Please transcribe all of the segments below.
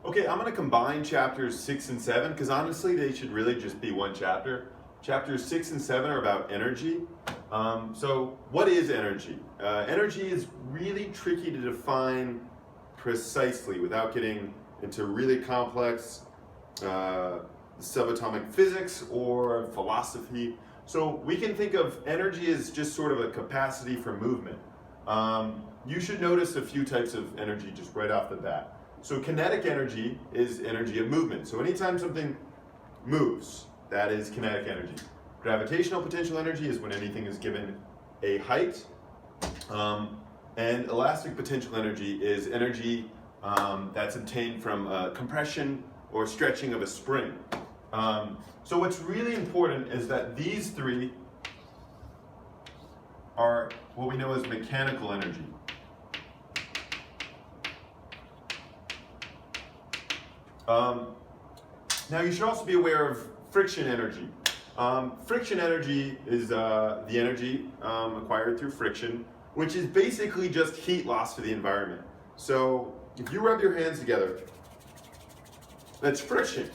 Okay, I'm going to combine chapters 6 and 7 because honestly they should really just be one chapter. Chapters 6 and 7 are about energy. So what is energy? Energy is really tricky to define precisely without getting into really complex subatomic physics or philosophy. So we can think of energy as just sort of a capacity for movement. You should notice a few types of energy just right off the bat. So kinetic energy is energy of movement. So anytime something moves, that is kinetic energy. Gravitational potential energy is when anything is given a height. And elastic potential energy is energy that's obtained from compression or stretching of a spring. So what's really important is that these three are what we know as mechanical energy. Now you should also be aware of friction energy. Friction energy is the energy acquired through friction, which is basically just heat loss to the environment. So if you rub your hands together, that's friction.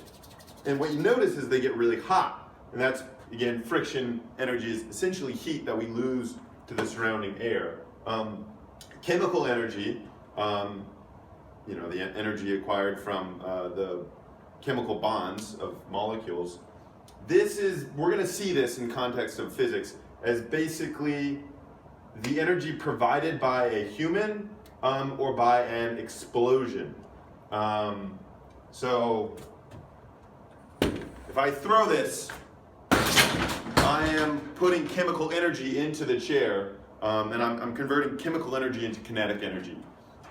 And what you notice is they get really hot. And that's, again, friction energy is essentially heat that we lose to the surrounding air. Chemical energy, the energy acquired from the chemical bonds of molecules. We're going to see this in context of physics as basically the energy provided by a human or by an explosion. So if I throw this, I am putting chemical energy into the chair, and I'm converting chemical energy into kinetic energy.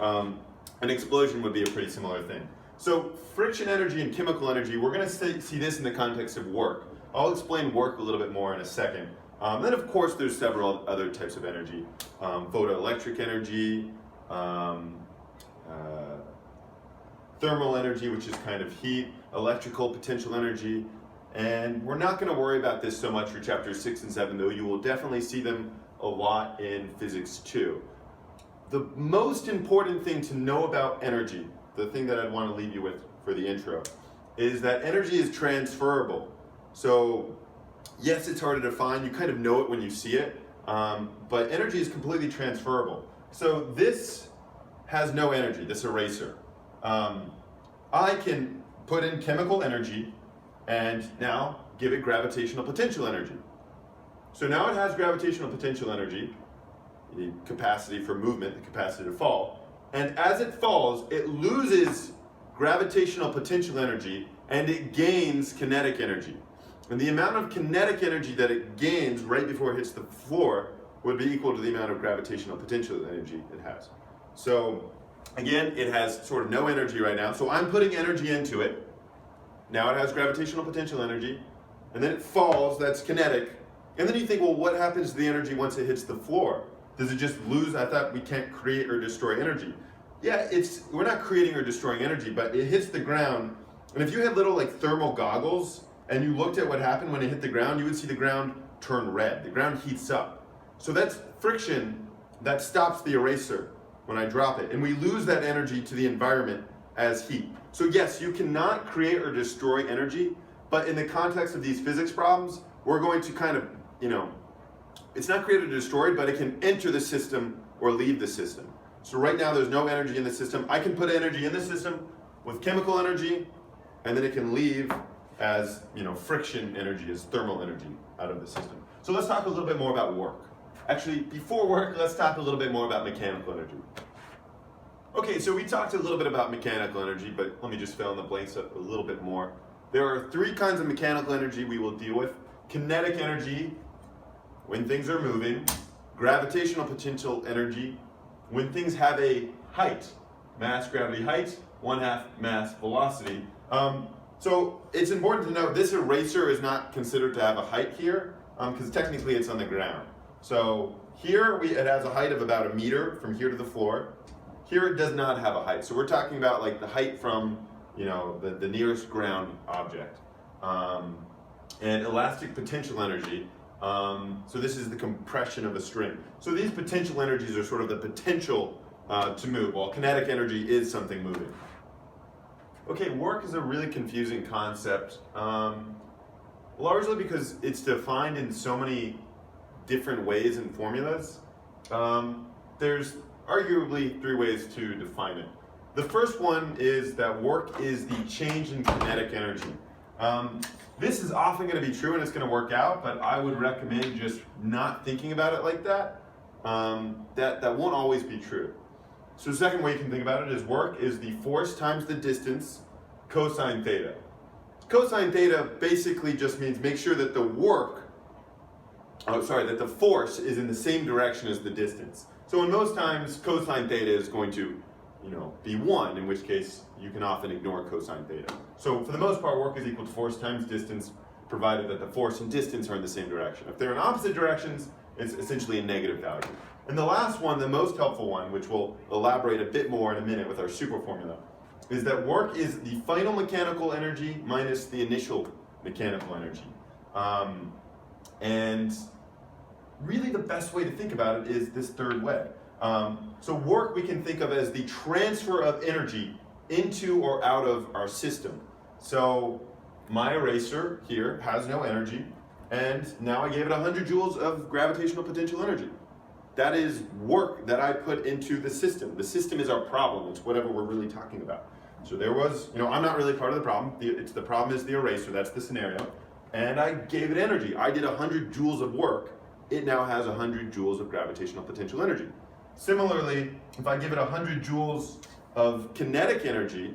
An explosion would be a pretty similar thing. So friction energy and chemical energy, we're going to see this in the context of work. I'll explain work a little bit more in a second. Then of course there's several other types of energy. Photoelectric energy, thermal energy, which is kind of heat, electrical potential energy, and we're not going to worry about this so much for chapters 6 and 7, though you will definitely see them a lot in physics 2. The most important thing to know about energy, the thing that I'd want to leave you with for the intro, is that energy is transferable. So yes, it's hard to define, you kind of know it when you see it, but energy is completely transferable. So this has no energy, this eraser. I can put in chemical energy and now give it gravitational potential energy. So now it has gravitational potential energy, the capacity for movement, the capacity to fall, and as it falls, it loses gravitational potential energy and it gains kinetic energy. And the amount of kinetic energy that it gains right before it hits the floor would be equal to the amount of gravitational potential energy it has. So again, it has sort of no energy right now, so I'm putting energy into it. Now it has gravitational potential energy, and then it falls, that's kinetic. And then you think, well, what happens to the energy once it hits the floor? Does it just lose? I thought we can't create or destroy energy. Yeah, we're not creating or destroying energy, but it hits the ground. And if you had little thermal goggles and you looked at what happened when it hit the ground, you would see the ground turn red. The ground heats up. So that's friction that stops the eraser when I drop it. And we lose that energy to the environment as heat. So yes, you cannot create or destroy energy, but in the context of these physics problems, we're going to kind of, it's not created or destroyed, but it can enter the system or leave the system. So right now there's no energy in the system. I can put energy in the system with chemical energy, and then it can leave as friction energy, as thermal energy out of the system. So let's talk a little bit more about work. Actually, before work, let's talk a little bit more about mechanical energy. Okay, so we talked a little bit about mechanical energy, but let me just fill in the blanks a little bit more. There are three kinds of mechanical energy we will deal with. Kinetic energy, when things are moving. Gravitational potential energy, when things have a height. Mass, gravity, height, 1/2 mass, velocity. So it's important to note this eraser is not considered to have a height here, because technically it's on the ground. So here it has a height of about 1 meter from here to the floor. Here it does not have a height. So we're talking about the height from the nearest ground object. And elastic potential energy, so this is the compression of a string. So these potential energies are sort of the potential to move, while kinetic energy is something moving. Okay, work is a really confusing concept, largely because it's defined in so many different ways and formulas. There's arguably three ways to define it. The first one is that work is the change in kinetic energy. This is often going to be true and it's going to work out, but I would recommend just not thinking about it like that. That won't always be true. So the second way you can think about it is work is the force times the distance cosine theta. Cosine theta basically just means make sure that the force is in the same direction as the distance. So in most times, cosine theta is going to, be 1, in which case you can often ignore cosine theta. So for the most part, work is equal to force times distance, provided that the force and distance are in the same direction. If they're in opposite directions, it's essentially a negative value. And the last one, the most helpful one, which we'll elaborate a bit more in a minute with our super formula, is that work is the final mechanical energy minus the initial mechanical energy. And really the best way to think about it is this third way. So work we can think of as the transfer of energy into or out of our system. So my eraser here has no energy, and now I gave it 100 joules of gravitational potential energy. That is work that I put into the system. The system is our problem. It's whatever we're really talking about. So there was, I'm not really part of the problem. The problem is the eraser. That's the scenario. And I gave it energy. I did 100 joules of work. It now has 100 joules of gravitational potential energy. Similarly, if I give it 100 joules of kinetic energy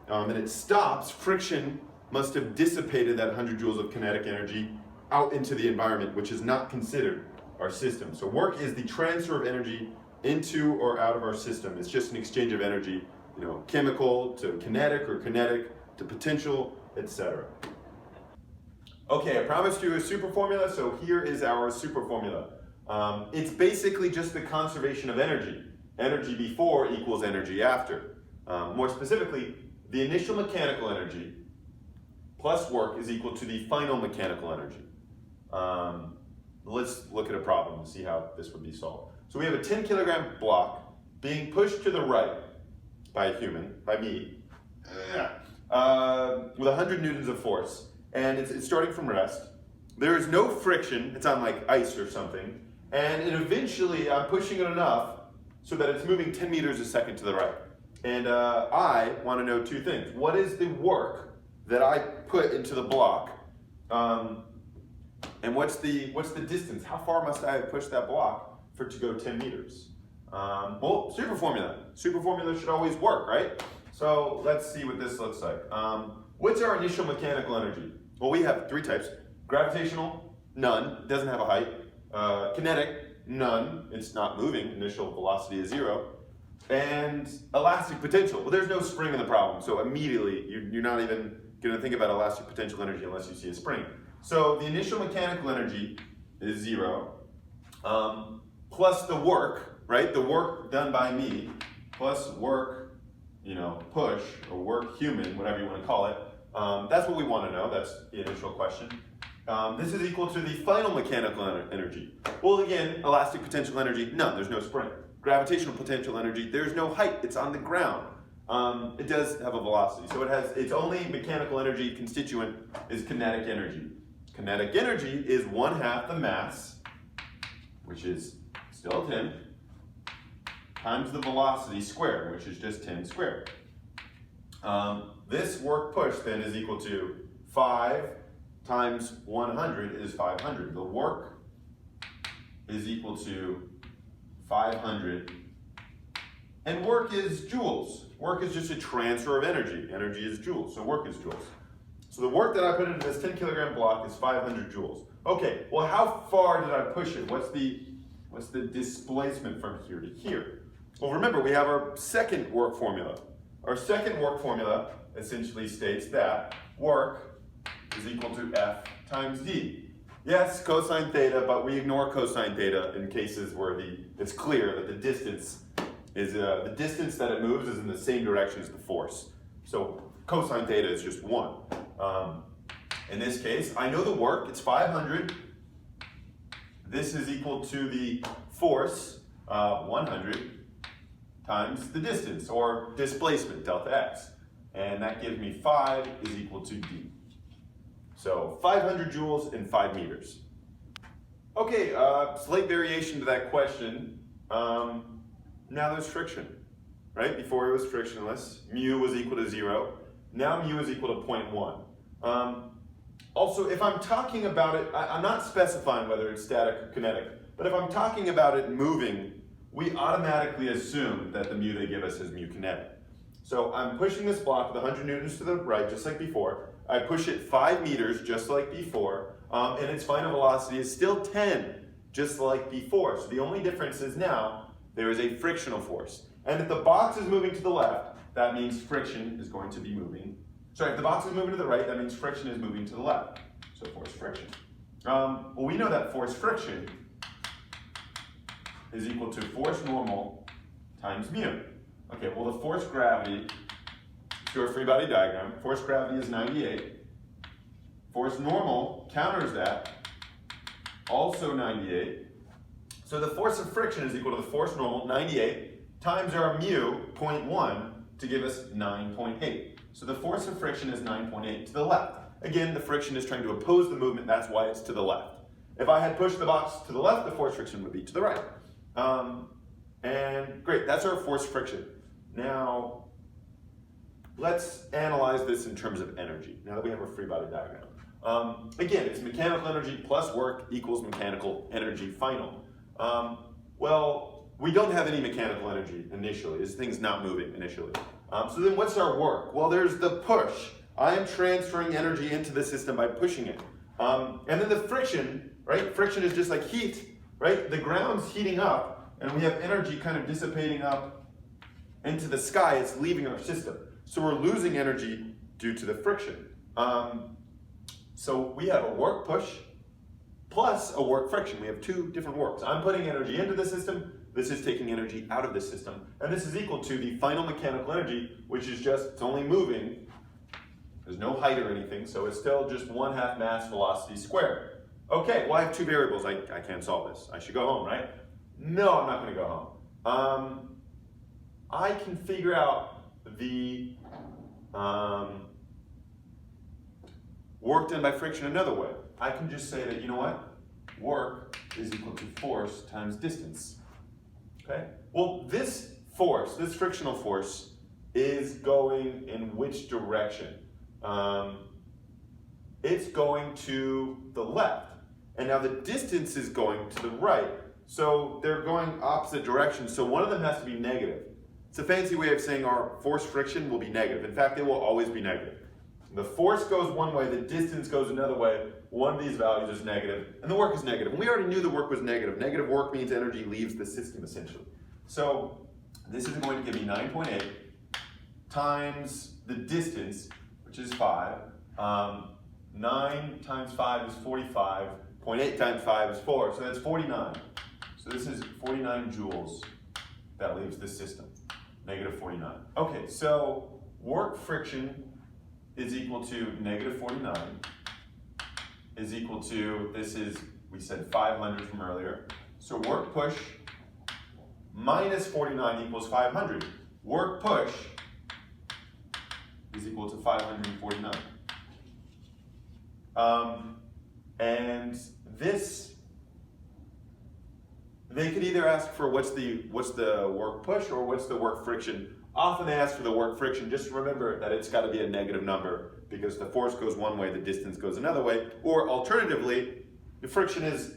and it stops, friction must have dissipated that 100 joules of kinetic energy out into the environment, which is not considered our system. So work is the transfer of energy into or out of our system. It's just an exchange of energy, chemical to kinetic or kinetic to potential, etc. Okay, I promised you a super formula, so here is our super formula. It's basically just the conservation of energy. Energy before equals energy after. More specifically, the initial mechanical energy plus work is equal to the final mechanical energy. Let's look at a problem and see how this would be solved. So we have a 10 kilogram block being pushed to the right by a human, by me, with 100 newtons of force. And it's starting from rest. There is no friction, it's on like ice or something. And eventually I'm pushing it enough so that it's moving 10 meters a second to the right. And I want to know two things. What is the work that I put into the block? And what's the distance? How far must I have pushed that block for it to go 10 meters? Well, super formula. Super formula should always work, right? So let's see what this looks like. What's our initial mechanical energy? Well, we have three types. Gravitational, none, doesn't have a height. Kinetic, none, it's not moving, initial velocity is 0. And elastic potential, well, there's no spring in the problem, so immediately you're not even going to think about elastic potential energy unless you see a spring. So the initial mechanical energy is 0, plus the work, right? The work done by me, plus work, push, or work human, whatever you want to call it. That's what we want to know. That's the initial question. This is equal to the final mechanical energy. Well, again, elastic potential energy, none, there's no spring. Gravitational potential energy, there's no height, it's on the ground. It does have a velocity, so it has its only mechanical energy constituent is kinetic energy. Kinetic energy is 1/2 the mass, which is still 10, times the velocity squared, which is just 10 squared. This work push then is equal to 5 times 100 is 500. The work is equal to 500. And work is joules. Work is just a transfer of energy. Energy is joules, so work is joules. So the work that I put into this 10 kilogram block is 500 joules. Okay, well how far did I push it? What's the displacement from here to here? Well, remember, we have our second work formula. Our second work formula essentially states that work is equal to F times D. Yes, cosine theta, but we ignore cosine theta in cases where it's clear that the distance that it moves is in the same direction as the force. So cosine theta is just 1. In this case, I know the work, it's 500. This is equal to the force, 100, times the distance, or displacement, delta x. and that gives me 5 is equal to D. So 500 joules in 5 meters. Okay, slight variation to that question. Now there's friction, right? Before it was frictionless, mu was equal to 0. Now mu is equal to 0.1. Also, if I'm talking about it, I'm not specifying whether it's static or kinetic, but if I'm talking about it moving, we automatically assume that the mu they give us is mu kinetic. So I'm pushing this block with 100 newtons to the right, just like before. I push it 5 meters, just like before, and its final velocity is still 10, just like before. So the only difference is now there is a frictional force. And if the box is moving to the left, that means friction is going to be moving. Sorry, if the box is moving to the right, that means friction is moving to the left. So force friction. Well, we know that force friction is equal to force normal times mu. Okay, well the force gravity, to our free body diagram, force gravity is 98. Force normal counters that, also 98. So the force of friction is equal to the force normal, 98, times our mu, 0.1, to give us 9.8. So the force of friction is 9.8 to the left. Again, the friction is trying to oppose the movement, that's why it's to the left. If I had pushed the box to the left, the force friction would be to the right. And great, that's our force friction. Now, let's analyze this in terms of energy, now that we have our free body diagram. Again, it's mechanical energy plus work equals mechanical energy final. Well, we don't have any mechanical energy initially. This thing's not moving initially. So then what's our work? Well, there's the push. I am transferring energy into the system by pushing it. And then the friction, right? Friction is just like heat, right? The ground's heating up, and we have energy kind of dissipating up into the sky. It's leaving our system. So we're losing energy due to the friction. So we have a work push plus a work friction. We have two different works. I'm putting energy into the system. This is taking energy out of the system. And this is equal to the final mechanical energy, which is just, it's only moving. There's no height or anything, so it's still just 1/2 mass velocity squared. Okay, well I have two variables. I can't solve this. I should go home, right? No, I'm not going to go home. I can figure out the work done by friction another way. I can just say that, you know what? Work is equal to force times distance. Okay? Well, this force, this frictional force, is going in which direction? It's going to the left. And now the distance is going to the right. So they're going opposite directions. So one of them has to be negative. It's a fancy way of saying our force friction will be negative. In fact, it will always be negative. The force goes one way, the distance goes another way. One of these values is negative, and the work is negative. And we already knew the work was negative. Negative work means energy leaves the system, essentially. So this is going to give me 9.8 times the distance, which is 5. 9 times 5 is 45. 0.8 times 5 is 4, so that's 49. So this is 49 joules that leaves the system, negative 49. Okay, so work friction is equal to negative 49, is equal to, this is, we said 500 from earlier. So work push minus 49 equals 500. Work push is equal to 549. And this, they could either ask for what's the work push or what's the work friction. Often they ask for the work friction. Just remember that it's got to be a negative number because the force goes one way, the distance goes another way. Or alternatively, the friction is,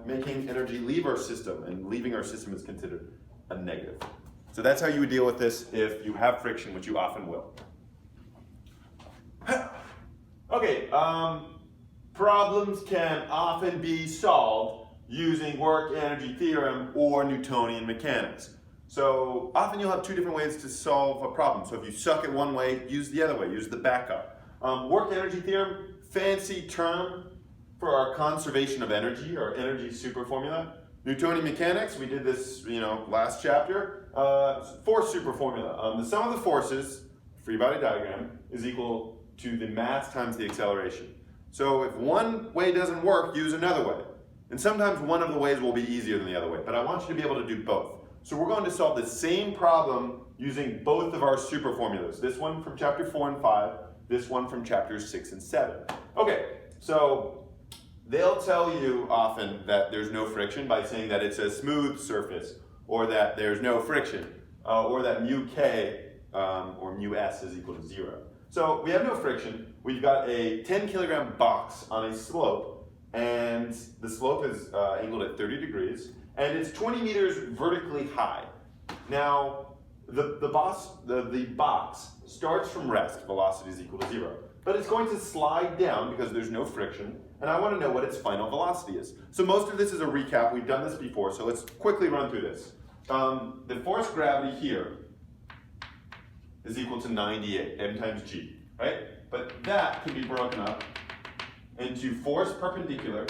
making energy leave our system, and leaving our system is considered a negative. So that's how you would deal with this if you have friction, which you often will. Okay, problems can often be solved using work-energy theorem or Newtonian mechanics. So often you'll have two different ways to solve a problem. So if you suck at one way, use the other way, use the backup. Work-energy theorem, fancy term for our conservation of energy, or energy super formula. Newtonian mechanics, we did this last chapter. Force super formula. The sum of the forces, free body diagram, is equal to the mass times the acceleration. So if one way doesn't work, use another way. And sometimes one of the ways will be easier than the other way, but I want you to be able to do both. So we're going to solve the same problem using both of our super formulas. This one from chapter 4 and 5, this one from chapters 6 and 7. Okay, so they'll tell you often that there's no friction by saying that it's a smooth surface, or that there's no friction, or that mu k or mu s is equal to 0. So we have no friction. We've got a 10 kilogram box on a slope, and the slope is angled at 30 degrees, and it's 20 meters vertically high. Now, the box starts from rest, velocity is equal to 0. But it's going to slide down because there's no friction, and I want to know what its final velocity is. So most of this is a recap. We've done this before, so let's quickly run through this. The force of gravity here is equal to 98, m times g, right? But that can be broken up into force perpendicular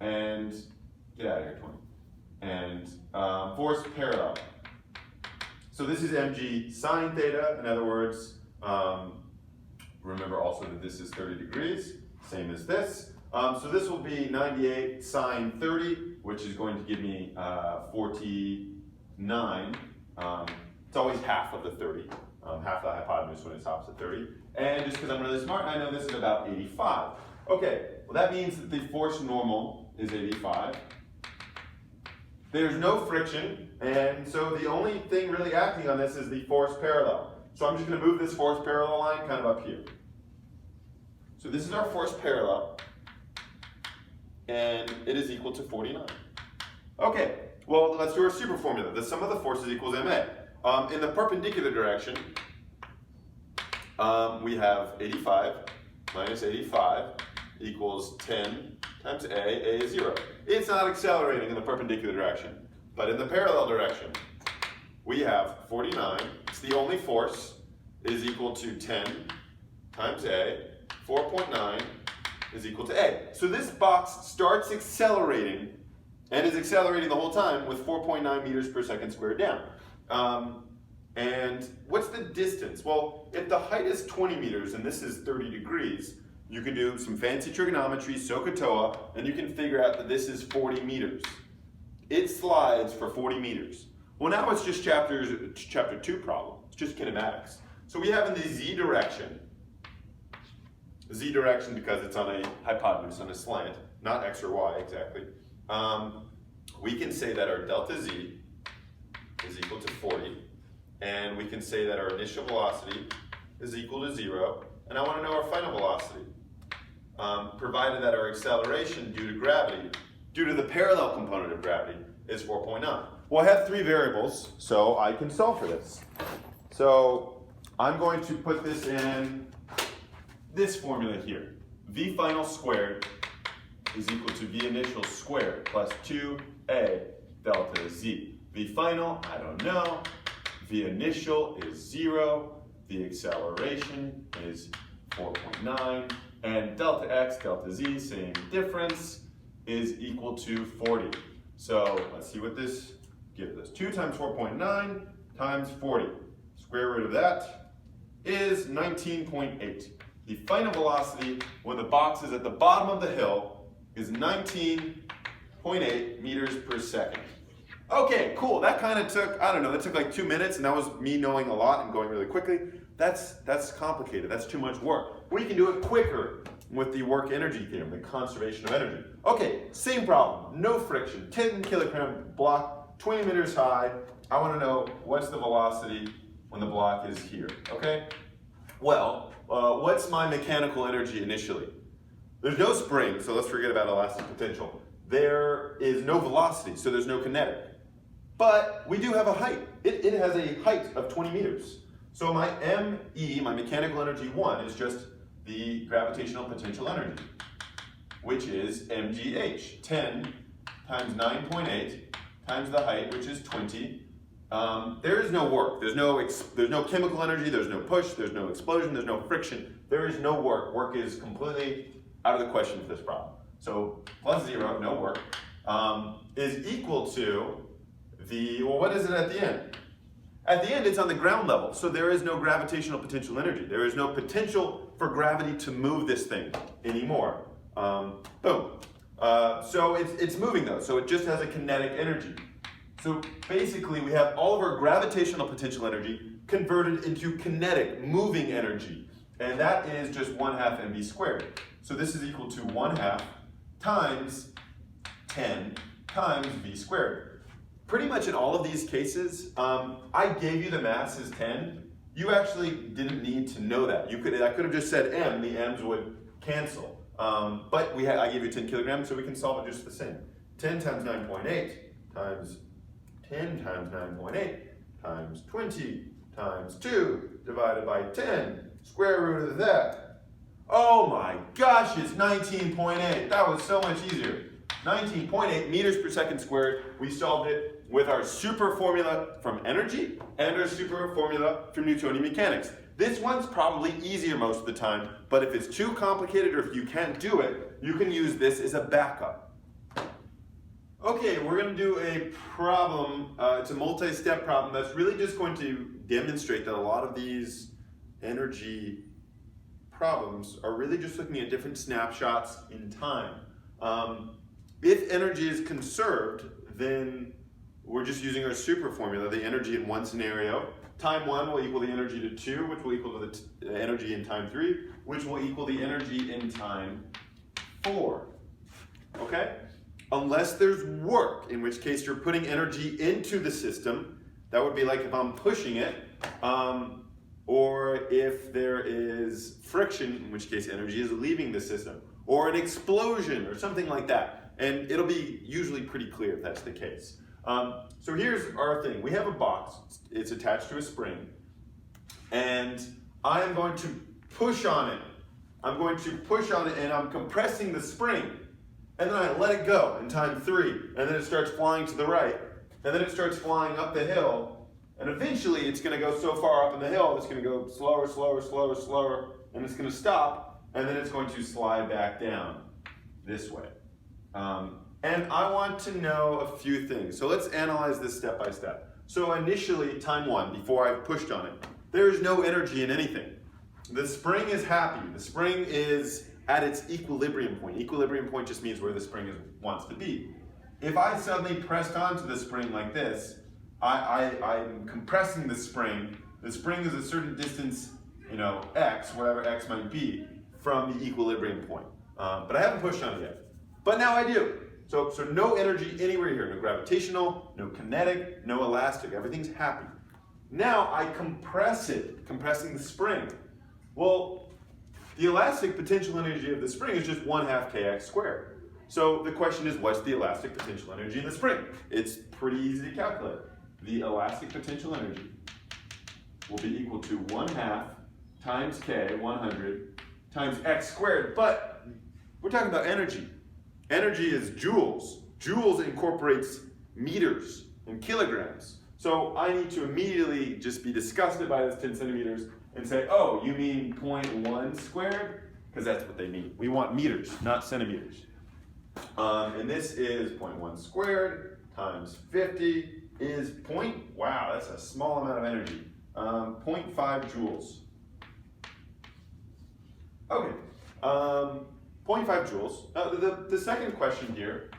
and, get out of here, 20, and force parallel. So this is mg sine theta, in other words, remember also that this is 30 degrees, same as this. So this will be 98 sine 30, which is going to give me 49. It's always half of the 30, half the hypotenuse when it stops at 30. And just because I'm really smart, I know this is about 85. Okay, well that means that the force normal is 85. There's no friction, and so the only thing really acting on this is the force parallel. So I'm just going to move this force parallel line kind of up here. So this is our force parallel, and it is equal to 49. Okay, well let's do our super formula. The sum of the forces equals ma. In the perpendicular direction, we have 85 minus 85 equals 10 times a is 0. It's not accelerating in the perpendicular direction, but in the parallel direction, we have 49, it's the only force, is equal to 10 times a, 4.9 is equal to a. So this box starts accelerating, and is accelerating the whole time with 4.9 meters per second squared down. And what's the distance? Well, if the height is 20 meters and this is 30 degrees, you can do some fancy trigonometry, SOHCAHTOA, and you can figure out that this is 40 meters. It slides for 40 meters. Well, now it's just chapter 2 problem. It's just kinematics. So we have in the z direction because it's on a hypotenuse, on a slant, not x or y exactly. We can say that our delta z is equal to 40, and we can say that our initial velocity is equal to 0, and I want to know our final velocity. Provided that our acceleration due to gravity, due to the parallel component of gravity, is 4.9. Well, I have 3 variables, so I can solve for this. So I'm going to put this in this formula here. V final squared is equal to V initial squared plus 2a delta z. V final, I don't know. V initial is 0. The acceleration is 4.9. And delta x, delta z, same difference, is equal to 40. So let's see what this gives us. 2 times 4.9 times 40. Square root of that is 19.8. The final velocity when the box is at the bottom of the hill is 19.8 meters per second. Okay, cool. That kind of took, I don't know, that took like 2 minutes, and that was me knowing a lot and going really quickly. That's complicated. That's too much work. We can do it quicker with the work energy theorem, the conservation of energy. Okay, same problem. No friction. 10 kilogram block, 20 meters high. I want to know what's the velocity when the block is here. Okay? Well, what's my mechanical energy initially? There's no spring, so let's forget about elastic potential. There is no velocity, so there's no kinetic. But we do have a height. It has a height of 20 meters. So my ME, my mechanical energy 1, is just the gravitational potential energy, which is mgh, 10 times 9.8 times the height, which is 20. There is no work. There's no chemical energy. There's no push. There's no explosion. There's no friction. There is no work. Work is completely out of the question for this problem. So plus 0, no work, is equal to well, what is it at the end? At the end, it's on the ground level, so there is no gravitational potential energy. There is no potential for gravity to move this thing anymore. Boom. So it's moving though, so it just has a kinetic energy. So basically we have all of our gravitational potential energy converted into kinetic, moving energy. And that is just 1/2 mv squared. So this is equal to 1/2 times 10 times v squared. Pretty much in all of these cases, I gave you the mass as 10. You actually didn't need to know that. I could have just said m, the m's would cancel. But I gave you 10 kilograms, so we can solve it just the same. 10 times 9.8 times 10 times 9.8 times 20 times 2 divided by 10, square root of that. Oh my gosh, it's 19.8. That was so much easier. 19.8 meters per second squared. We solved it with our super formula from energy and our super formula from Newtonian mechanics. This one's probably easier most of the time, but if it's too complicated or if you can't do it, you can use this as a backup. Okay, we're going to do a problem, it's a multi-step problem that's really just going to demonstrate that a lot of these energy problems are really just looking at different snapshots in time. If energy is conserved, then we're just using our super formula, the energy in one scenario. Time 1 will equal the energy to 2, which will equal to the energy in time 3, which will equal the energy in time 4. Okay? Unless there's work, in which case you're putting energy into the system. That would be like if I'm pushing it, or if there is friction, in which case energy is leaving the system, or an explosion, or something like that. And it'll be usually pretty clear if that's the case. So here's our thing. We have a box. It's attached to a spring. And I am going to push on it. I'm going to push on it and I'm compressing the spring. And then I let it go in time 3. And then it starts flying to the right. And then it starts flying up the hill. And eventually it's going to go so far up in the hill, it's going to go slower, slower, slower, slower. And it's going to stop. And then it's going to slide back down this way. And I want to know a few things. So let's analyze this step by step. So initially, time 1, before I pushed on it, there is no energy in anything. The spring is happy. The spring is at its equilibrium point. Equilibrium point just means where the spring wants to be. If I suddenly pressed onto the spring like this, I'm compressing the spring. The spring is a certain distance, x, whatever x might be, from the equilibrium point. But I haven't pushed on it yet. But now I do. So no energy anywhere here. No gravitational, no kinetic, no elastic. Everything's happy. Now I compress it, compressing the spring. Well, the elastic potential energy of the spring is just 1/2 kx squared. So the question is, what's the elastic potential energy in the spring? It's pretty easy to calculate. The elastic potential energy will be equal to 1/2 times k, 100, times x squared. But we're talking about energy. Energy is joules. Joules incorporates meters and kilograms. So I need to immediately just be disgusted by this 10 centimeters and say, oh, you mean 0.1 squared? Because that's what they mean. We want meters, not centimeters. And this is 0.1 squared times 50 is wow, that's a small amount of energy. 0.5 joules. Okay. 0.5 joules. The second question here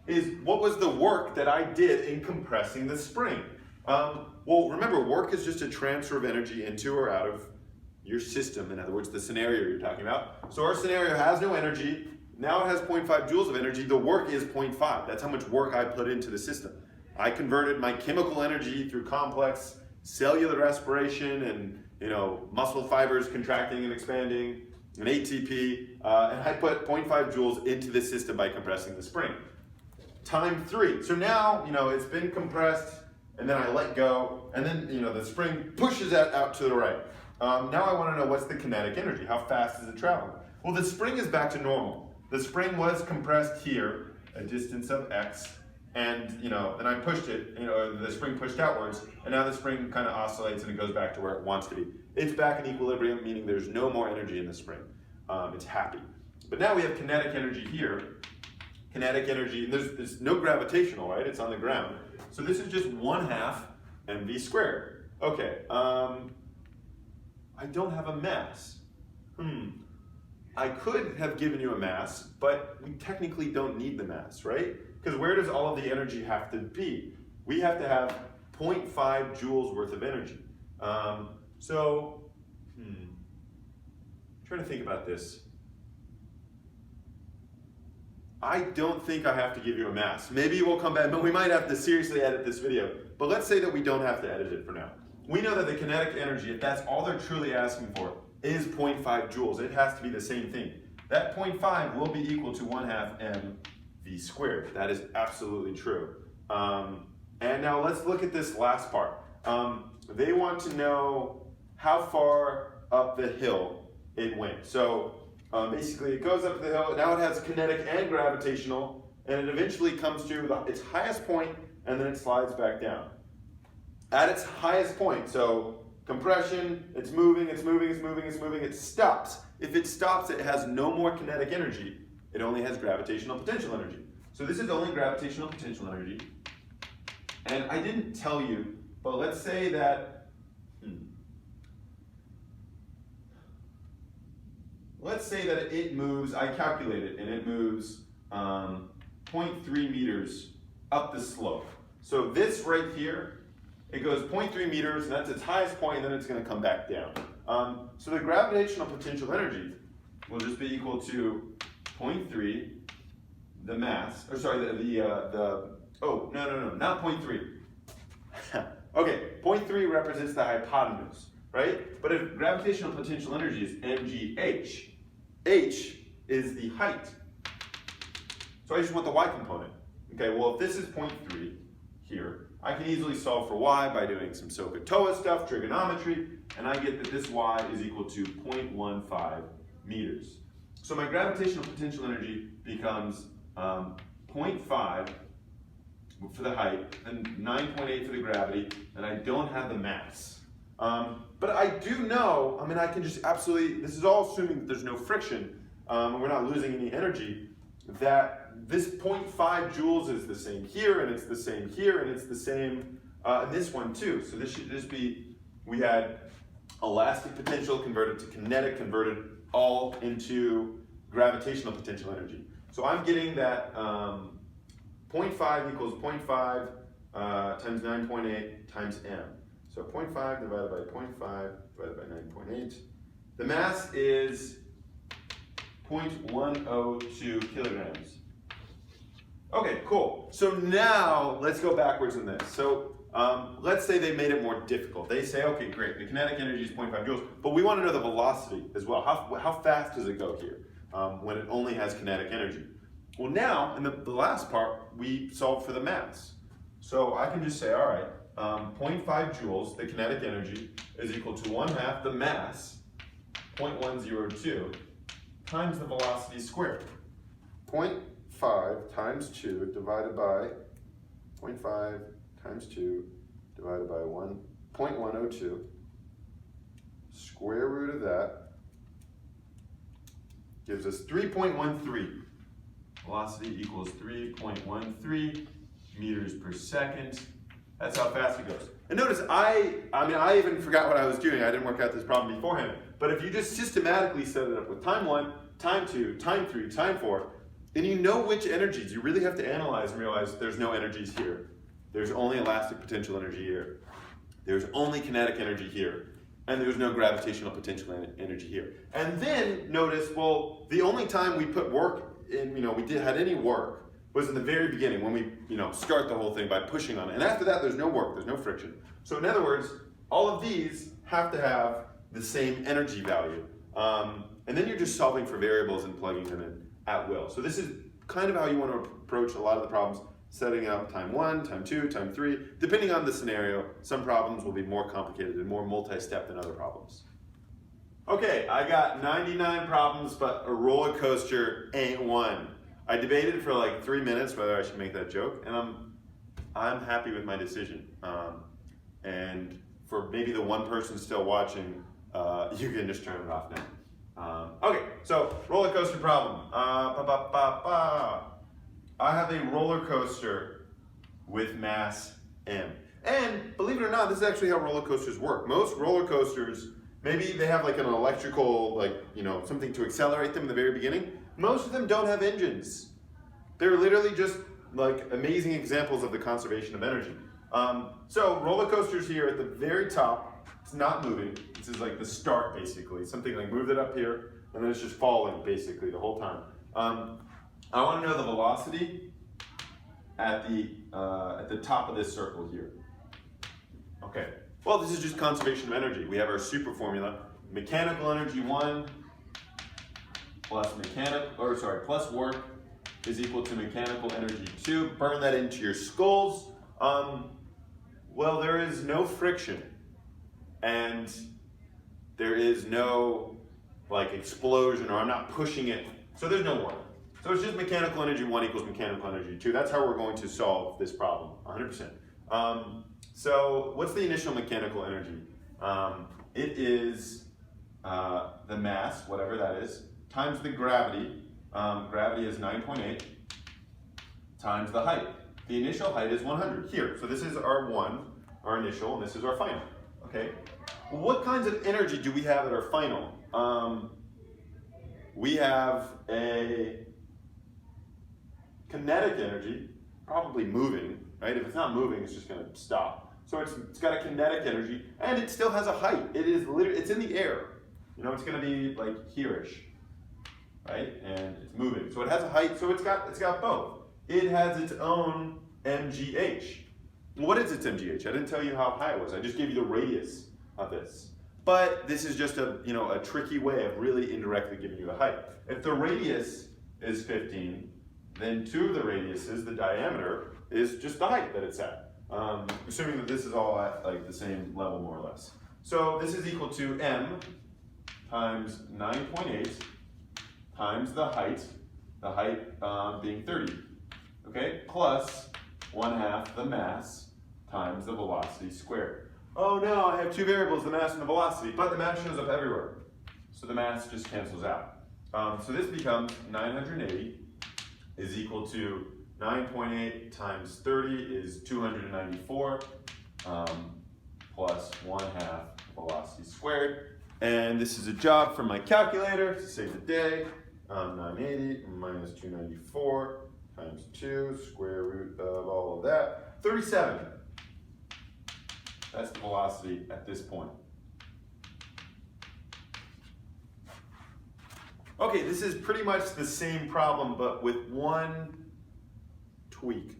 is, what was the work that I did in compressing the spring? Well, remember, work is just a transfer of energy into or out of your system. In other words, the scenario you're talking about. So our scenario has no energy. Now it has 0.5 joules of energy. The work is 0.5. That's how much work I put into the system. I converted my chemical energy through complex cellular respiration and muscle fibers contracting and expanding, and ATP, and I put 0.5 joules into the system by compressing the spring. Time 3. So now, it's been compressed, and then I let go, and then, the spring pushes that out to the right. Now I want to know, what's the kinetic energy? How fast is it traveling? Well, the spring is back to normal. The spring was compressed here, a distance of x, and, then I pushed it, the spring pushed outwards, and now the spring kind of oscillates and it goes back to where it wants to be. It's back in equilibrium, meaning there's no more energy in the spring. It's happy. But now we have kinetic energy here. Kinetic energy, and there's no gravitational, right? It's on the ground. So this is just 1/2 mv squared. Okay, I don't have a mass. I could have given you a mass, but we technically don't need the mass, right? Because where does all of the energy have to be? we have to have 0.5 joules worth of energy. Trying to think about this. I don't think I have to give you a mass. Maybe we'll come back, but we might have to seriously edit this video. But let's say that we don't have to edit it for now. We know that the kinetic energy, if that's all they're truly asking for, is 0.5 joules. It has to be the same thing. That 0.5 will be equal to 1/2 mv squared. That is absolutely true. And now let's look at this last part. They want to know how far up the hill it went. So basically it goes up the hill, now it has kinetic and gravitational, and it eventually comes to its highest point, and then it slides back down. At its highest point, so compression, it's moving, it's moving, it's moving, it's moving, it stops. If it stops, it has no more kinetic energy. It only has gravitational potential energy. So this is only gravitational potential energy. And I didn't tell you, but let's say that, let's say that it moves, I calculated, and it moves 0.3 meters up the slope. So this right here, it goes 0.3 meters, and that's its highest point, and then it's going to come back down. So the gravitational potential energy will just be equal to 0.3, the mass, or sorry, oh, no, not 0.3. Okay, 0.3 represents the hypotenuse, right? But if gravitational potential energy is mgh, h is the height. So I just want the y component. Okay, well if this is 0.3 here, I can easily solve for y by doing some SOHCAHTOA stuff, trigonometry, and I get that this y is equal to 0.15 meters. So my gravitational potential energy becomes 0.5 for the height, and 9.8 for the gravity, and I don't have the mass. But I do know, I mean, I can just absolutely, this is all assuming that there's no friction, and we're not losing any energy, that this 0.5 joules is the same here, and it's the same here, and it's the same in this one too. So this should just be, we had elastic potential converted to kinetic, converted all into gravitational potential energy. So I'm getting that 0.5 equals 0.5 times 9.8 times m. So 0.5 divided by 0.5 divided by 9.8. The mass is 0.102 kilograms. Okay, cool. So now let's go backwards in this. So let's say they made it more difficult. They say, okay, great, the kinetic energy is 0.5 joules, but we want to know the velocity as well. How fast does it go here when it only has kinetic energy? Well, now, in the last part, we solve for the mass. So I can just say, all right, 0.5 joules, the kinetic energy, is equal to 1/2 the mass, 0.102, times the velocity squared. 0.5 times 2 divided by 0.5 times 2 divided by 0.102, square root of that, gives us 3.13. Velocity equals 3.13 meters per second. That's how fast it goes. And notice, I even forgot what I was doing. I didn't work out this problem beforehand. But if you just systematically set it up with time 1, time 2, time 3, time 4, then you know which energies. You really have to analyze and realize there's no energies here. There's only elastic potential energy here. There's only kinetic energy here. And there's no gravitational potential energy here. And then notice, well, the only time we put work in, had any work was in the very beginning when we, start the whole thing by pushing on it. And after that, there's no work, there's no friction. So in other words, all of these have to have the same energy value. And then you're just solving for variables and plugging them in at will. So this is kind of how you want to approach a lot of the problems, setting up time 1, time 2, time 3. Depending on the scenario, some problems will be more complicated and more multi-step than other problems. Okay, I got 99 problems, but a roller coaster ain't one. I debated for like 3 minutes whether I should make that joke, and I'm happy with my decision. And for maybe the one person still watching, you can just turn it off now. Okay, so roller coaster problem. I have a roller coaster with mass m. And believe it or not, this is actually how roller coasters work. Most roller coasters, maybe they have like an electrical, something to accelerate them in the very beginning. Most of them don't have engines. They're literally just like amazing examples of the conservation of energy. So roller coasters here at the very top, it's not moving. This is like the start basically. Something like moved it up here and then it's just falling basically the whole time. I want to know the velocity at the top of this circle here. Okay, well this is just conservation of energy. We have our super formula. Mechanical energy 1 plus work is equal to mechanical energy 2. Burn that into your skulls. Well, there is no friction and there is no like explosion, or I'm not pushing it, so there's no work. So it's just mechanical energy 1 equals mechanical energy 2. That's how we're going to solve this problem, 100%. So what's the initial mechanical energy? It is the mass, whatever that is, times the gravity. Gravity is 9.8 times the height. The initial height is 100 here. So this is our 1, our initial, and this is our final. Okay. Well, what kinds of energy do we have at our final? We have a kinetic energy, probably moving, right? If it's not moving, it's just going to stop. So it's got a kinetic energy, and it still has a height. It is literally, it's in the air. You know, it's going to be like here-ish, right? And it's moving. So it has a height, so it's got both. It has its own MGH. What is its MGH? I didn't tell you how high it was. I just gave you the radius of this. But this is just a tricky way of really indirectly giving you the height. If the radius is 15, then 2 of the radiuses, the diameter, is just the height that it's at. Assuming that this is all at like the same level more or less. So this is equal to m times 9.8 times the height being 30, okay, plus 1/2 the mass times the velocity squared. Oh no, I have 2 variables, the mass and the velocity, but the mass shows up everywhere. So the mass just cancels out. So this becomes 980 is equal to 9.8 times 30 is 294 plus 1/2 velocity squared. And this is a job from my calculator to save the day. 980 minus 294 times 2, square root of all of that, 37. That's the velocity at this point. Okay, this is pretty much the same problem, but with one tweak.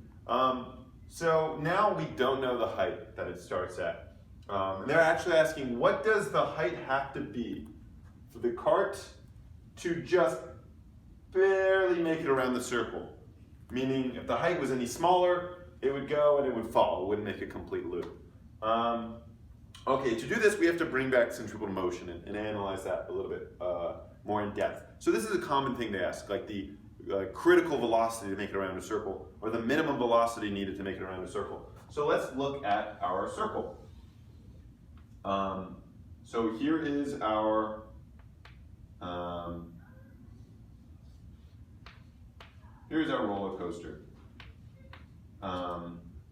So now we don't know the height that it starts at. And they're actually asking, what does the height have to be for the cart to just barely make it around the circle? Meaning, if the height was any smaller, it would go and it would fall. It wouldn't make a complete loop. Okay, to do this, we have to bring back centripetal motion and analyze that a little bit more in depth. So this is a common thing to ask, like the critical velocity to make it around a circle, or the minimum velocity needed to make it around a circle. So let's look at our circle. So here is our roller coaster.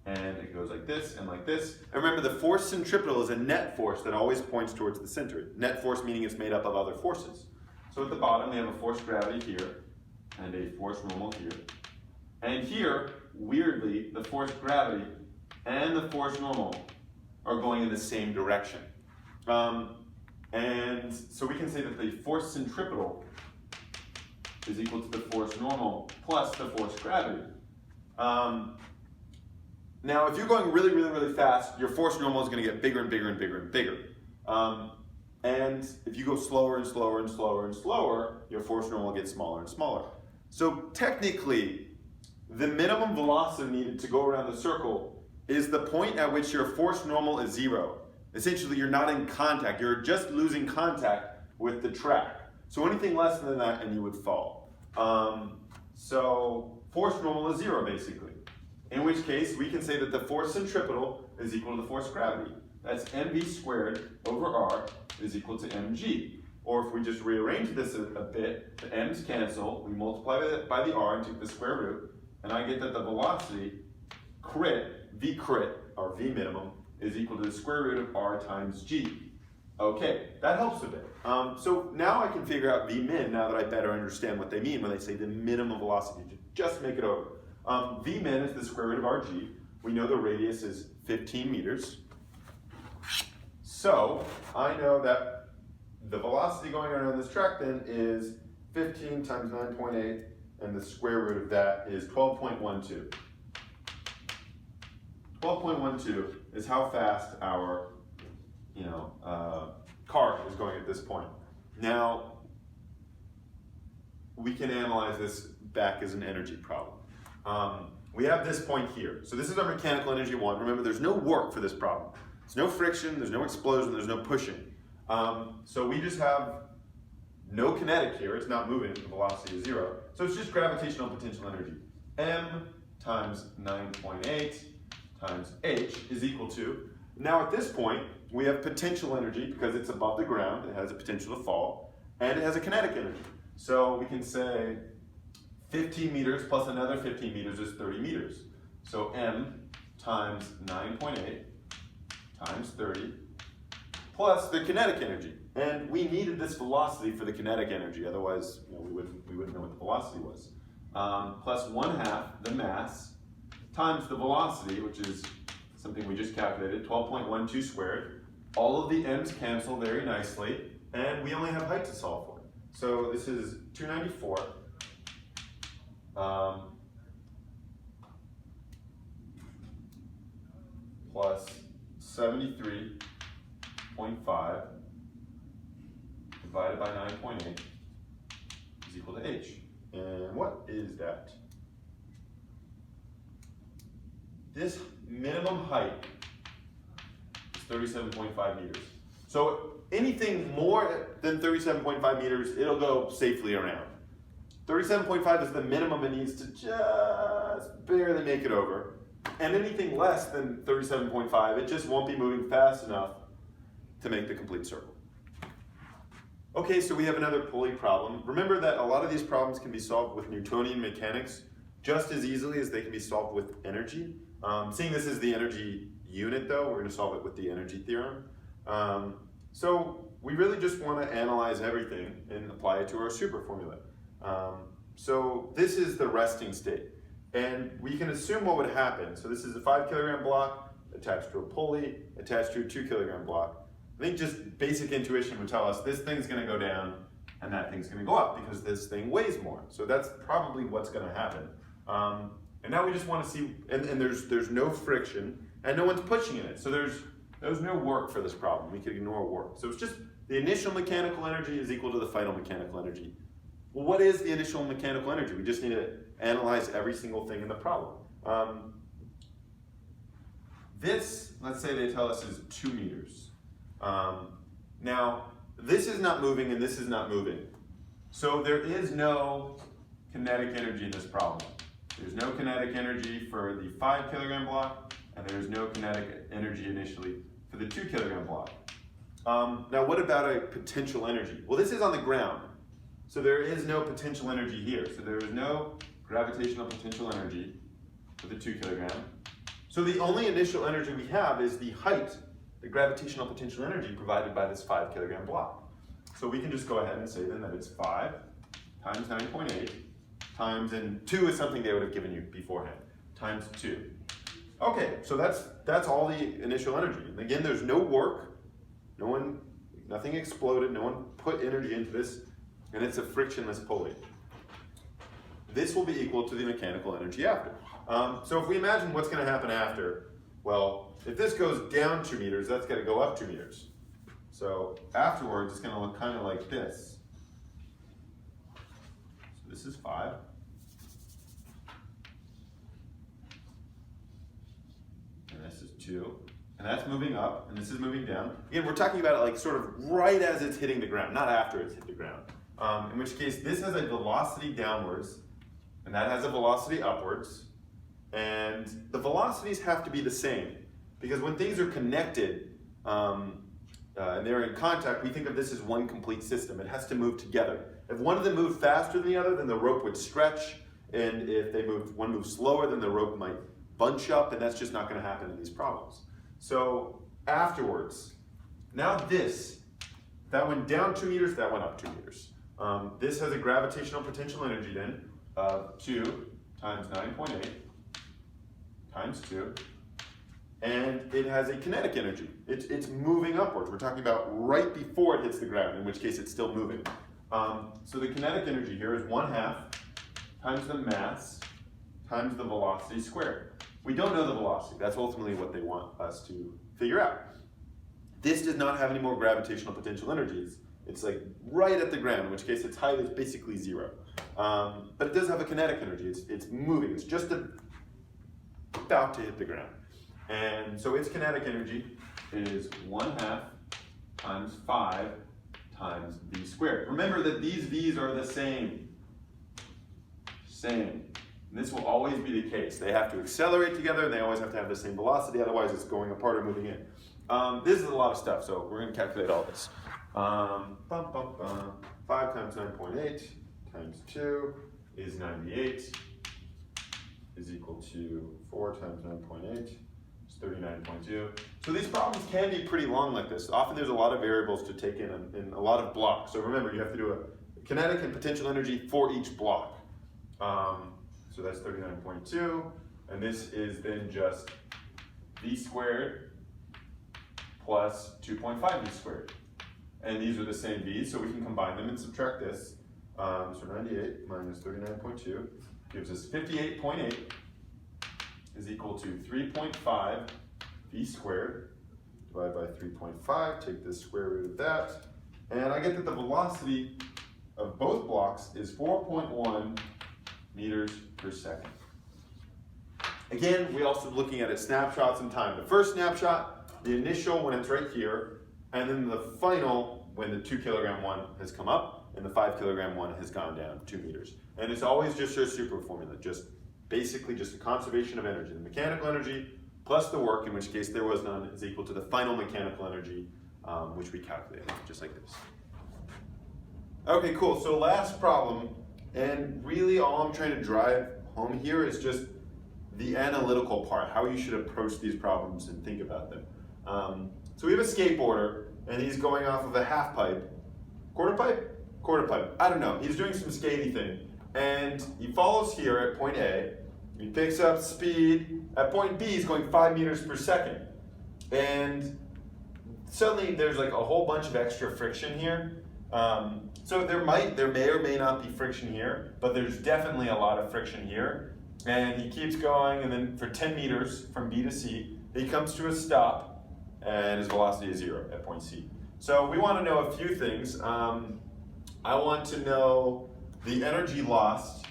And it goes like this and like this. And remember, the force centripetal is a net force that always points towards the center. Net force meaning it's made up of other forces. So at the bottom we have a force gravity here and a force normal here. And here, weirdly, the force gravity and the force normal are going in the same direction. And so we can say that the force centripetal is equal to the force normal plus the force gravity. Now, if you're going really, really, really fast, your force normal is going to get bigger and bigger and bigger and bigger. And if you go slower and slower and slower and slower, your force normal gets smaller and smaller. So technically, the minimum velocity needed to go around the circle is the point at which your force normal is 0. Essentially, you're not in contact. You're just losing contact with the track. So anything less than that and you would fall. So force normal is 0, basically. In which case, we can say that the force centripetal is equal to the force gravity. That's mv squared over r is equal to mg. Or if we just rearrange this a bit, the m's cancel, we multiply it by the r and take the square root, and I get that the velocity v crit, or v minimum, is equal to the square root of r times g. Okay, that helps a bit. So now I can figure out v min now that I better understand what they mean when they say the minimum velocity to just make it over. V min is the square root of rg, we know the radius is 15 meters. So I know that the velocity going around this track then is 15 times 9.8, and the square root of that is 12.12. 12.12 is how fast our car is going at this point. Now, we can analyze this back as an energy problem. We have this point here. So this is our mechanical energy 1. Remember, there's no work for this problem. There's no friction, there's no explosion, there's no pushing. So we just have no kinetic here. It's not moving, the velocity is 0. So it's just gravitational potential energy. M times 9.8 times h is equal to, now at this point, we have potential energy because it's above the ground, it has a potential to fall, and it has a kinetic energy. So we can say 15 meters plus another 15 meters is 30 meters. So M times 9.8 times 30 plus the kinetic energy. And we needed this velocity for the kinetic energy, otherwise we wouldn't know what the velocity was. Plus 1/2 the mass times the velocity, which is something we just calculated, 12.12 squared. All of the m's cancel very nicely, and we only have height to solve for. So this is 294 plus 73.5 divided by 9.8 is equal to h. And what is that? This minimum height is 37.5 meters. So anything more than 37.5 meters, it'll go safely around. 37.5 is the minimum it needs to just barely make it over. And anything less than 37.5, it just won't be moving fast enough to make the complete circle. Okay, so we have another Pulley problem. Remember that a lot of these problems can be solved with Newtonian mechanics just as easily as they can be solved with energy. Seeing this as the energy unit though, we're going to solve it with the energy theorem. So we really just want to analyze everything and apply it to our super formula. So this is the resting state. And we can assume what would happen. So this is a 5 kilogram block attached to a pulley, attached to a 2 kilogram block. I think just basic intuition would tell us this thing's going to go down and that thing's going to go up because this thing weighs more. So that's probably what's going to happen. And now we just want to see, and there's no friction and no one's pushing in it. So there's no work for this problem. We could ignore work. So it's just the initial mechanical energy is equal to the final mechanical energy. Well, what is the initial mechanical energy? We just need to analyze every single thing in the problem. This, let's say they tell us, is 2 meters. Now, this is not moving and this is not moving. So there is no kinetic energy in this problem. There's no kinetic energy for the 5 kilogram block, and there's no kinetic energy initially for the 2 kilogram block. Now, what about a potential energy? Well, this is on the ground. So there is no potential energy here. So there is no gravitational potential energy for the 2 kilogram. So the only initial energy we have is the height, the gravitational potential energy provided by this 5 kilogram block. So we can just go ahead and say then that it's 5 times 9.8 times, and 2 is something they would have given you beforehand, times 2. Okay, so that's all the initial energy. And again, there's no work, nothing exploded, no one put energy into this, and it's a frictionless pulley. This will be equal to the mechanical energy after. So if we imagine what's going to happen after, well, if this goes down 2 meters, that's going to go up 2 meters. So afterwards, it's going to look kind of like this. So this is 5. And this is 2. And that's moving up, and this is moving down. Again, we're talking about it like sort of right as it's hitting the ground, not after it's hit the ground. In which case, this has a velocity downwards, and that has a velocity upwards. And the velocities have to be the same, because when things are connected and they're in contact, we think of this as one complete system. It has to move together. If one of them moved faster than the other, then the rope would stretch, and if one moved slower, then the rope might bunch up, and that's just not going to happen in these problems. So afterwards, now that went down 2 meters, that went up 2 meters. This has a gravitational potential energy then of 2 times 9.8 times 2 and it has a kinetic energy. It's moving upwards. We're talking about right before it hits the ground, in which case it's still moving. So the kinetic energy here is 1/2 times the mass times the velocity squared. We don't know the velocity. That's ultimately what they want us to figure out. This does not have any more gravitational potential energies. It's like right at the ground, in which case its height is basically 0. But it does have a kinetic energy. It's moving. It's just about to hit the ground. And so its kinetic energy is 1/2 times 5 times v squared. Remember that these v's are the same. And this will always be the case. They have to accelerate together, and they always have to have the same velocity, otherwise it's going apart or moving in. This is a lot of stuff, so we're going to calculate all this. 5 times 9.8 times 2 is 98, is equal to 4 times 9.8 is 39.2. So these problems can be pretty long like this. Often there's a lot of variables to take in a lot of blocks. So remember, you have to do a kinetic and potential energy for each block. So that's 39.2, and this is then just v squared plus 2.5 v squared. And these are the same v's, so we can combine them and subtract this. So 98 minus 39.2 gives us 58.8 is equal to 3.5 v squared divided by 3.5, take the square root of that, and I get that the velocity of both blocks is 4.1 meters per second. Again, we're also looking at snapshots in time. The first snapshot, the initial when it's right here, and then the final when the 2 kilogram one has come up and the 5 kilogram one has gone down 2 meters. And it's always just a super formula, just basically just a conservation of energy. The mechanical energy plus the work, in which case there was none, is equal to the final mechanical energy, which we calculated, just like this. Okay, cool, so last problem. And really all I'm trying to drive home here is just the analytical part, how you should approach these problems and think about them. So we have a skateboarder, and he's going off of a half pipe. Quarter pipe, I don't know. He's doing some skatey thing. And he follows here at point A. He picks up speed. At point B, he's going 5 meters per second. And suddenly there's like a whole bunch of extra friction here. So there may or may not be friction here, but there's definitely a lot of friction here. And he keeps going, and then for 10 meters from B to C, he comes to a stop, and his velocity is 0 at point C. So we want to know a few things. I want to know the energy lost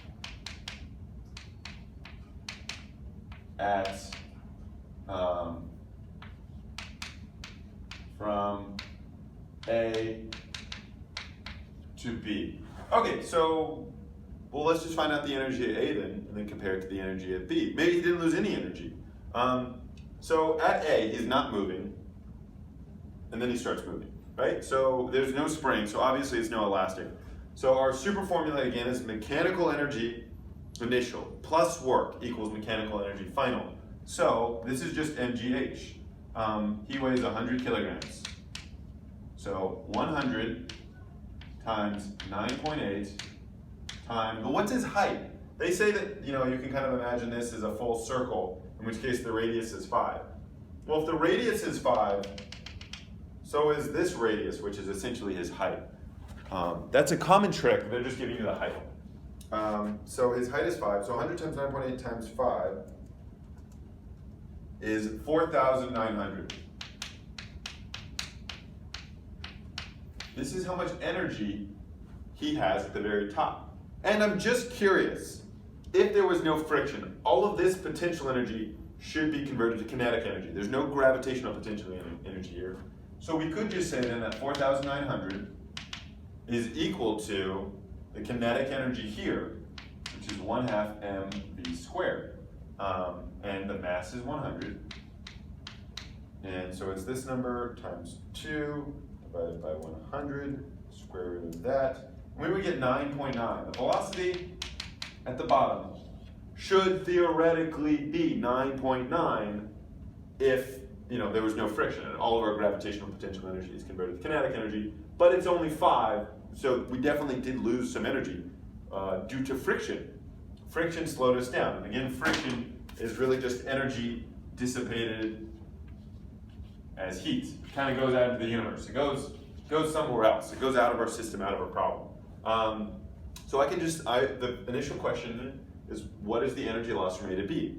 at from A to B. Okay, so, well, let's just find out the energy at A then, and then compare it to the energy at B. Maybe he didn't lose any energy. So at A, he's not moving, and then he starts moving, right? So there's no spring, so obviously it's no elastic. So our super formula again is mechanical energy initial plus work equals mechanical energy final. So this is just mgh. He weighs 100 kilograms. So 100 times 9.8 times, but what's his height? They say that, you can kind of imagine this as a full circle, in which case the radius is 5. Well, if the radius is 5, so is this radius, which is essentially his height. That's a common trick, they're just giving you the height. So his height is 5, so 100 times 9.8 times 5 is 4,900. This is how much energy he has at the very top. And I'm just curious, if there was no friction, all of this potential energy should be converted to kinetic energy. There's no gravitational potential energy here. So we could just say then that 4,900 is equal to the kinetic energy here, which is 1/2 mv squared. And the mass is 100. And so it's this number times 2 divided by 100, square root of that. And we would get 9.9. The velocity at the bottom should theoretically be 9.9 if there was no friction and all of our gravitational potential energy is converted to kinetic energy, but it's only 5, so we definitely did lose some energy due to friction. Friction slowed us down. And again, friction is really just energy dissipated as heat. It kind of goes out into the universe. It goes somewhere else. It goes out of our system, out of our problem. So I can the initial question is, what is the energy loss from A to B?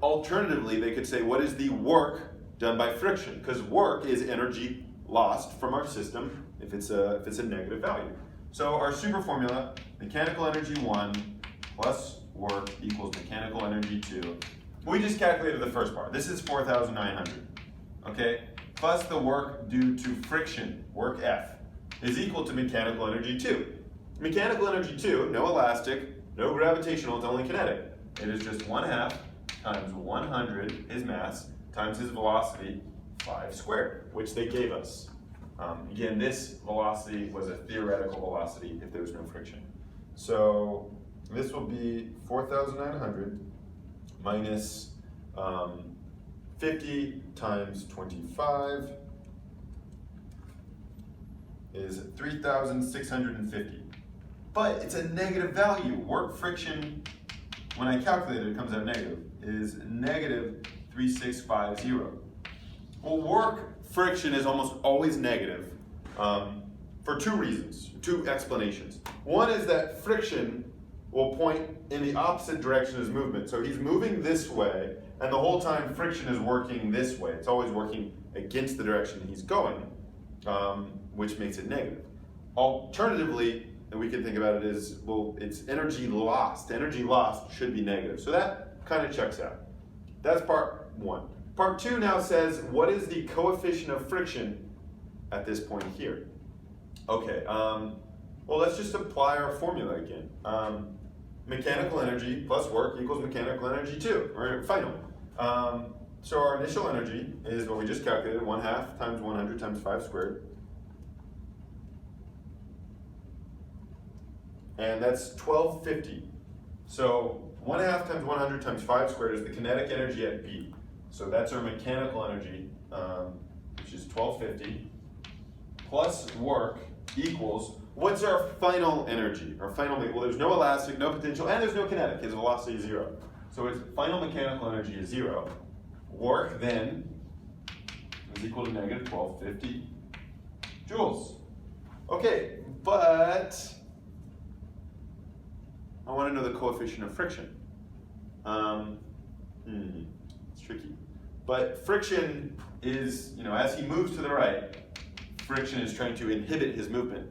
Alternatively, they could say, what is the work done by friction? Because work is energy lost from our system if it's a negative value. So our super formula, mechanical energy 1 plus work equals mechanical energy 2. We just calculated the first part. This is 4,900, okay? Plus the work due to friction, work F, is equal to mechanical energy 2. Mechanical energy 2, no elastic, no gravitational, it's only kinetic. It is just 1/2 times 100, his mass, times his velocity, 5 squared, which they gave us. Again, this velocity was a theoretical velocity if there was no friction. So this will be 4,900 minus 50 times 25 is 3,650. But it's a negative value. Work friction, when I calculate it, it comes out negative, is negative 3,650. Well, work friction is almost always negative for two reasons, two explanations. One is that friction will point in the opposite direction as movement. So he's moving this way, and the whole time friction is working this way. It's always working against the direction he's going, which makes it negative. Alternatively, and we can think about it as, well, it's energy lost. Energy lost should be negative. So that kind of checks out. That's part 1. Part 2 now says, what is the coefficient of friction at this point here? Okay, well, let's just apply our formula again. Mechanical energy plus work equals mechanical energy 2, or final. So our initial energy is what we just calculated, 1/2 times 100 times 5 squared. And that's 1250. So 1/2 times 100 times 5 squared is the kinetic energy at B. So that's our mechanical energy, which is 1250, plus work equals, what's our final energy? Our final, well, there's no elastic, no potential, and there's no kinetic. His velocity is 0. So its final mechanical energy is 0. Work then is equal to negative 1250 joules. Okay, but I want to know the coefficient of friction. It's tricky. But friction is, as he moves to the right, friction is trying to inhibit his movement.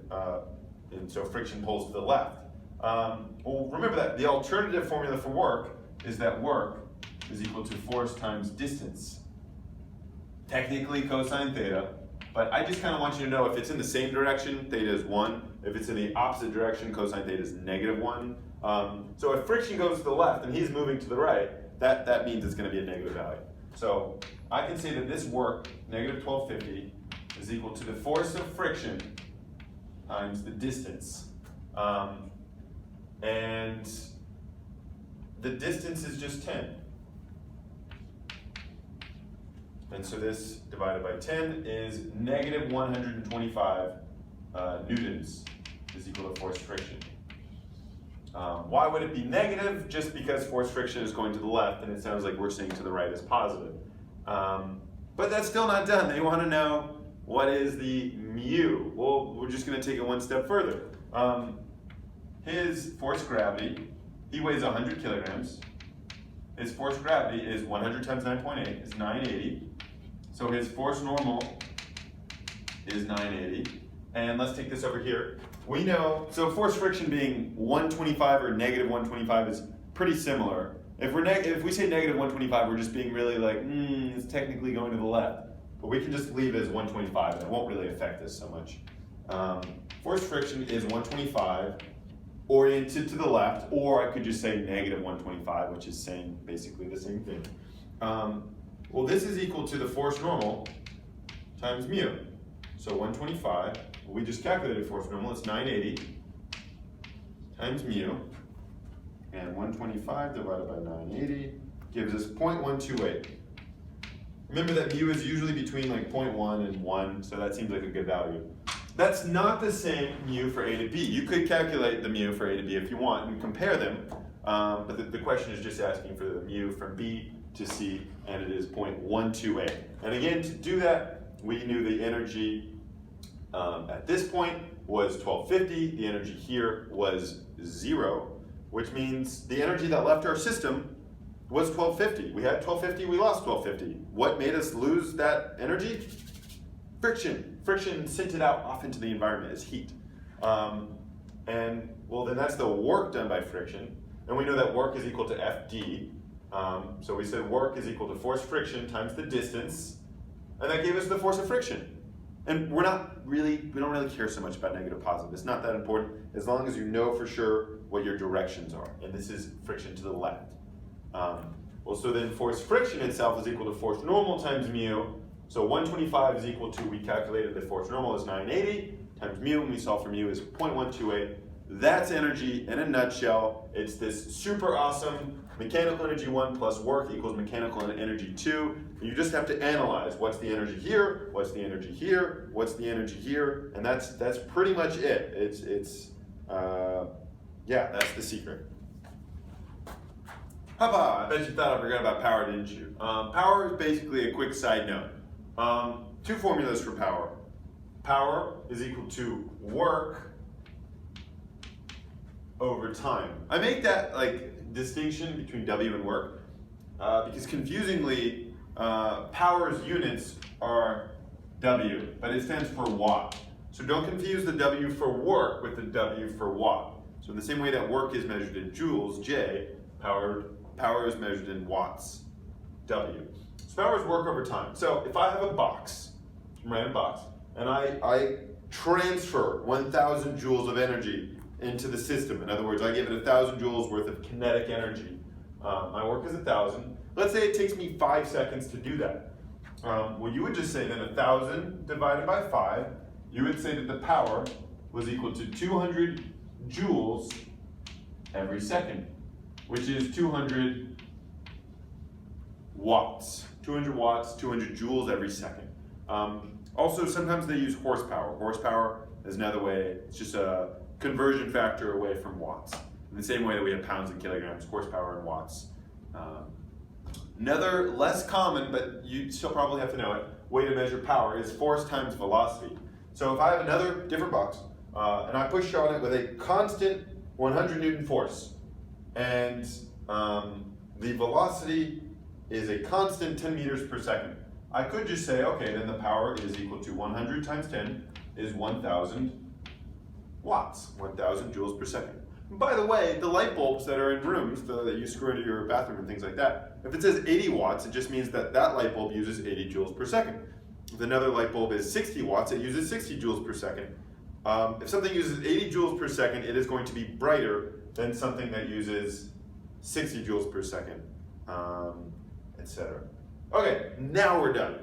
And so friction pulls to the left. Well, remember that the alternative formula for work is that work is equal to force times distance. Technically cosine theta, but I just kind of want you to know if it's in the same direction, theta is 1. If it's in the opposite direction, cosine theta is -1. So if friction goes to the left and he's moving to the right, that means it's going to be a negative value. So I can say that this work, negative 1250, is equal to the force of friction times the distance. And the distance is just 10. And so this divided by 10 is negative 125 newtons is equal to force friction. Why would it be negative? Just because force friction is going to the left, and it sounds like we're saying to the right is positive. But that's still not done. They want to know, what is the mu? Well, we're just going to take it one step further. His force gravity, he weighs 100 kilograms. His force gravity is 100 times 9.8 is 980. So his force normal is 980. And let's take this over here. We know, so force friction being 125 or negative 125 is pretty similar. If we say negative 125, we're just being really like, it's technically going to the left. But we can just leave it as 125, and it won't really affect this so much. Force friction is 125 oriented to the left, or I could just say negative 125, which is saying basically the same thing. Well, this is equal to the force normal times mu. So 125, we just calculated force normal, it's 980 times mu, and 125 divided by 980 gives us 0.128. Remember that mu is usually between like 0.1 and 1, so that seems like a good value. That's not the same mu for A to B. You could calculate the mu for A to B if you want and compare them, but the question is just asking for the mu from B to C, and it is 0.128. And again, to do that, we knew the energy at this point was 1250. The energy here was 0, which means the energy that left our system was 1250. We had 1250, we lost 1250. What made us lose that energy? Friction. Friction sent it out off into the environment as heat. And well, then that's the work done by friction. And we know that work is equal to FD. So we said work is equal to force friction times the distance. And that gave us the force of friction. And we don't really care so much about negative positive. It's not that important as long as you know for sure what your directions are. And this is friction to the left. Well, so then force friction itself is equal to force normal times mu. So 125 is equal to, we calculated the force normal is 980 times mu, and we solve for mu is 0.128. That's energy in a nutshell. It's this super awesome mechanical energy 1 plus work equals mechanical energy 2. You just have to analyze what's the energy here, what's the energy here, what's the energy here, and that's pretty much it. Yeah, that's the secret. I bet you thought I forgot about power, didn't you? Power is basically a quick side note. Two formulas for power. Power is equal to work over time. I make that distinction between W and work because confusingly, power's units are W, but it stands for watt. So don't confuse the W for work with the W for watt. So in the same way that work is measured in joules, J, power is measured in watts, W. So power is work over time. So if I have a box, a random box, and I transfer 1,000 joules of energy into the system. In other words, I give it 1,000 joules worth of kinetic energy. My work is 1,000. Let's say it takes me 5 seconds to do that. Well, you would just say then 1,000 divided by 5, you would say that the power was equal to 200 joules every second, which is 200 watts. 200 watts, 200 joules every second. Also, sometimes they use horsepower. Horsepower is another way, it's just a conversion factor away from watts. In the same way that we have pounds and kilograms, horsepower and watts. Another less common, but you still probably have to know it, way to measure power is force times velocity. So if I have another different box, and I push on it with a constant 100 Newton force, and the velocity is a constant 10 meters per second, I could just say, okay, then the power is equal to 100 times 10 is 1,000 watts, 1,000 joules per second. And by the way, the light bulbs that are in rooms that you screw into your bathroom and things like that, if it says 80 watts, it just means that that light bulb uses 80 joules per second. If another light bulb is 60 watts, it uses 60 joules per second. If something uses 80 joules per second, it is going to be brighter than something that uses 60 joules per second, etc. Okay, now we're done.